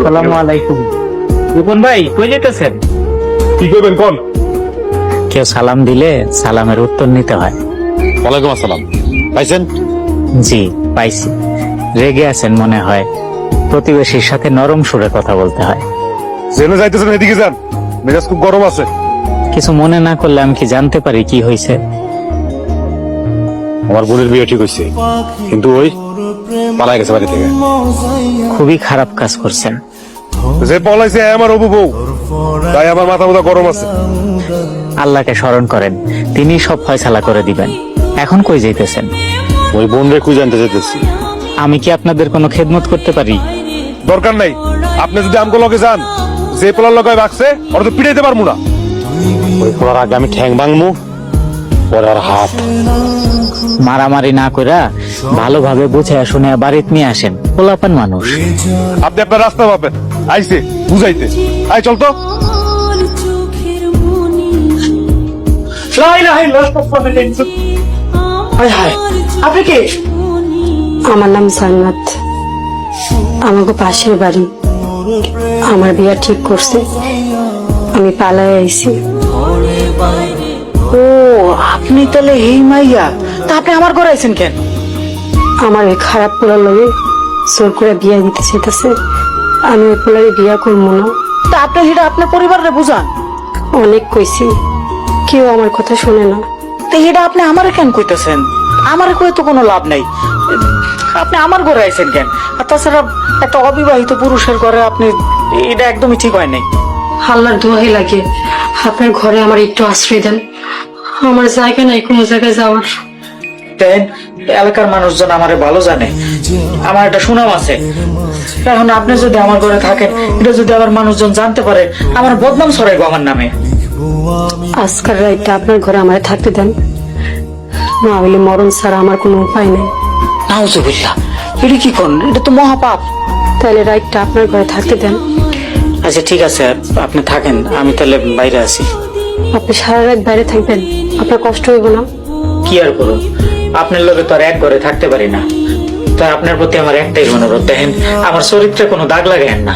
আসসালামু আলাইকুম। রূপন ভাই কই যেতেছেন? কি করবেন কোন? কেউ সালাম দিলে সালামের উত্তর নিতে হয়। ওয়ালাইকুম আসসালাম। পাইছেন? জি পাইছি। রেগে আছেন মনে হয়, প্রতিবেশীর সাথে নরম সুরে কথা বলতে হয়। জেনে যাইতেছেন, এদিকে যান, মেজাজ খুব গরম আছে। কিছু মনে না করলে আমি কি জানতে পারি কি হয়েছে? আমার বোনের বিয়ে ঠিক হয়েছে, কিন্তু ওই পালাই গেছে বাড়ি থেকে। খুবই খারাপ কাজ করছেন। যে পলাইছে আমার অবু বউ, তাই আমার মাথা মাথা গরম আছে। আল্লাহকে স্মরণ করেন, তিনি সব ফয়সালা করে দিবেন। এখন কই যাইতেছেন? ওই বোন রে খুঁজে আনতে যেতেছি। আমি কি আপনাদের কোনো খেদমত করতে পারি? দরকার নাই, আপনি যদি আমগো লগে যান, যে পোলার লগে বাকছে ওরা তো পিটাইতে পারবো না। ওই পোলার আগে আমি ঠ্যাং ভাঙমু, পরে আর হাত। মারামারি না কইরা ভালোভাবে বুঝে শুনে বাড়িতে নিয়ে আসেন, পোলাপান মানুষ। আপনি আপনার রাস্তা পাবেন, আইছে বুঝাইতে। আই চল তো। আপনি কে? আমার নাম জান্নাত, আমাকে পাশের বাড়ি। আমার বিয়া ঠিক করছে, আমি পালায় আইছি। ও আপনি তাহলে এই মাইয়া, তা আপনি আমার ঘরে আইছেন কেন? আমার এই খারাপ পোলার লগে জোর করে বিয়া দিতে চাইতেছে, আমি ওই পোলারে বিয়া করবো না। তা আপনি সেটা আপনার পরিবারে বুঝান। অনেক কইছি, কেউ আমার কথা শুনে না। তো এটা আপনি আমারে কেন কইতেছেন? আমার কই তো কোনো লাভ নাই। আপনি আমার ঘরে আইছেন কেন? আর তাছাড়া একটা অবিবাহিত পুরুষের ঘরে আপনি, এটা একদমই ঠিক হয় নাই। আল্লাহর দোহাই লাগে, আপনার ঘরে আমার একটু আশ্রয় দেন। আমার জায়গা নাই কোনো জায়গায় যাওয়ার। দেন, এলাকার মানুষজন আমারে ভালো জানে, আমার একটা সুনাম আছে। এখন আপনি যদি আমার ঘরে থাকেন, এটা যদি আবার মানুষজন জানতে পারে, আমার বদনাম ছড়াইবো আমার নামে। আজকাল রাইতে আপনার ঘরে আমার থাকতে দেন, না হইলে মরণ ছাড়া আমার কোনো উপায় নেই। নাউজুবিল্লাহ, এটা কি করেন? এটা তো মহাপাপ। তাহলে রাইটটা আপনার ঘরে থাকতে দেন। আচ্ছা ঠিক আছে, আপনি থাকেন, আমি তাহলে বাইরে আছি। আপনি সারা রাত বাইরে থাকবেন, আপনার কষ্ট হইব না? কি আর করুন, আপনার লোকে তো আর এক ঘরে থাকতে পারি না। তাই আপনার প্রতি আমার একটাই অনুরোধ, দেখেন আমার চরিত্রে কোনো দাগ লাগায়েন না।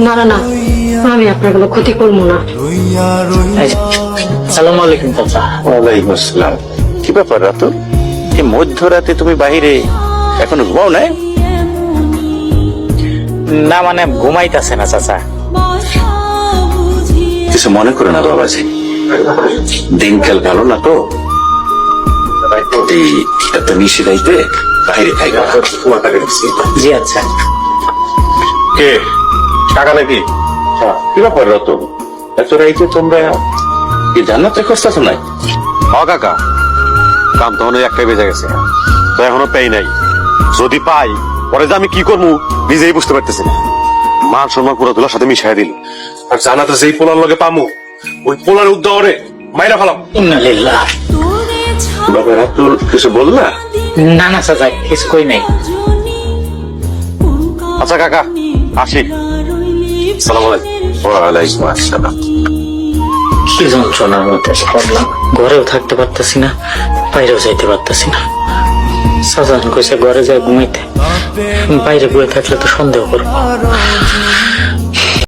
না না না, আমি আপনার কোনো ক্ষতি করবো না। সালাম আলাইকুম চাচা। ওয়ালাইকুম আসসালাম। কি ব্যাপার রাতু, এই মধ্যরাতে তুমি বাহিরে এখনো ঘুমাও নাই? না মানে ঘুমাইতেছে না চাচা। কিছু মনে করে না বাবাজি, দিনকাল ভালো না তো, এই এত নিষেধাইতে বাহিরে খাইবা। জি আচ্ছা। কে টাকা নাকি? কি ব্যাপার রত, এত রাইতে তোমরা কি জান্নাতে কষ্টাছ নাই? হ কাকা, কাম তখন একটাই বেজে গেছে, তো এখনো পেই নাই। যদি পাই, পরে যে আমি কি করবো নিজেই বুঝতে পারতেছি না। মান সম্মান পুরো ধুলার সাথে মিশাই দিল। আর জানাতে যেই পোলার লগে পামু, ওই পোলার উদ্যোগে মাইরা ফেলাম। ইন্নালিল্লাহ। বাবা রাতুল কিছু বললা? না না চাচা, কিছু কই নাই। আচ্ছা কাকা, আসি। সালাম আলাইকুম। ওয়ালাইকুম আসসালাম। কি যন্ত্রণার মধ্যে পড়লাম, ঘরেও থাকতে পারতেছি না, বাইরেও যাইতে পারতেছি না। সাজান কইছে ঘরে যায় ঘুমাইতে, বাইরে বয়ে থাকলে তো সন্দেহ করবো।